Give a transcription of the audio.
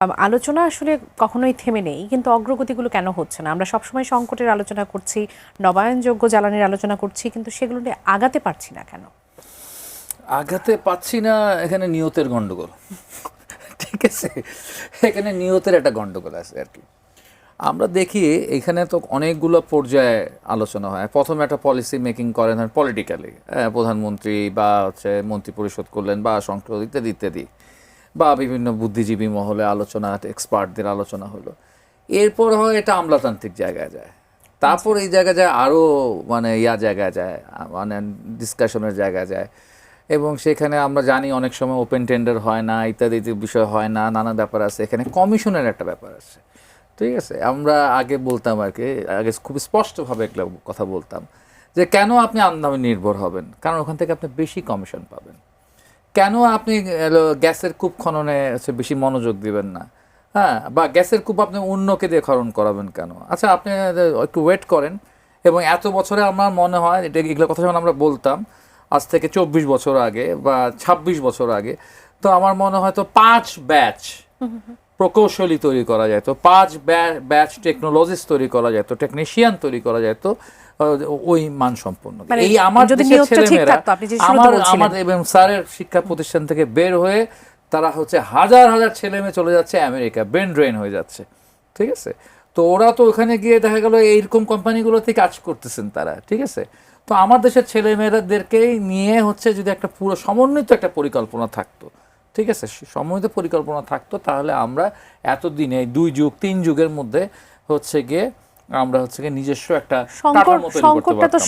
আলোচনা আসলে কখনোই থেমে নেই, কিন্তু অগ্রগতিগুলো কেন হচ্ছে না? আমরা সবসময় সংকটের আলোচনা করছি, নবায়নযোগ্য জ্বালানির আলোচনা করছি, কিন্তু সেগুলো নিয়ে আগাতে পারছি না কেন? আগাতে পাচ্ছি না, এখানে নিয়তের গন্ডগোল। ঠিক আছে, এখানে নিয়তের একটা গন্ডগোল আছে আর কি। আমরা দেখি এখানে তো অনেকগুলো পর্যায়ে আলোচনা হয়। প্রথমে একটা পলিসি মেকিং করেন পলিটিক্যালি, প্রধানমন্ত্রী বা হচ্ছে মন্ত্রী পরিষদ করলেন বা সংসদ ইত্যাদি ইত্যাদি, বা বিভিন্ন বুদ্ধিজীবী মহলে আলোচনা, এক্সপার্টদের আলোচনা হলো। এরপর হয় এটা আমলাতান্ত্রিক জায়গায় যায়, তারপর এই জায়গায় যায় আরও মানে জায়গায় যায়, মানে ডিসকাশনের জায়গায় যায়। এবং সেখানে আমরা জানি অনেক সময় ওপেন টেন্ডার হয় না, ইত্যাদি বিষয় হয় না, নানা ব্যাপার আছে। এখানে কমিশনের একটা ব্যাপার আছে, ঠিক আছে। আমরা আগে বলতাম আর কি, আগে খুব স্পষ্টভাবে একটা কথা বলতাম যে কেন আপনি আমদানি নির্ভর হবেন, কারণ ওখান থেকে আপনি বেশি কমিশন পাবেন। কেন আপনি গ্যাসের কূপ খননে বেশি মনোযোগ দিবেন না, হ্যাঁ, বা গ্যাসের কূপ আপনি অন্যকে দিয়ে খনন করাবেন কেন? আচ্ছা, আপনি একটু ওয়েট করেন। এবং এত বছরে আমার মনে হয় এটা, এগুলো কথা যখন আমরা বলতাম আজ থেকে 24 বছর আগে বা 26 বছর আগে, তো আমার মনে হয় তো 5 ব্যাচ প্রকৌশলী তৈরি করা যায়, তো 5 ব্যাচ টেকনোলজিস্ট তৈরি করা যায়, তো টেকনিশিয়ান তৈরি করা যায়, তো ওই মানসম্পন্ন। এই আমার দেশের ছেলেমেয়েরা, আমার এবং স্যারের শিক্ষা প্রতিষ্ঠান থেকে বের হয়ে তারা হচ্ছে হাজার হাজার ছেলে মেয়ে চলে যাচ্ছে আমেরিকা, ব্রেন ড্রেন হয়ে যাচ্ছে, ঠিক আছে। তো ওরা তো ওখানে গিয়ে দেখা গেল এইরকম কোম্পানিগুলোতে কাজ করতেছেন তারা, ঠিক আছে। তো আমার দেশের ছেলে মেয়েদেরকেই নিয়ে হচ্ছে যদি একটা পুরো সমন্বিত একটা পরিকল্পনা থাকতো, ঠিক আছে, সমন্বিত পরিকল্পনা থাকতো, তাহলে আমরা এতদিনে 2 যুগ 3 যুগের মধ্যে হচ্ছে গিয়ে আমরা হচ্ছে গিয়ে নিজস্ব একটা সংকটটা তো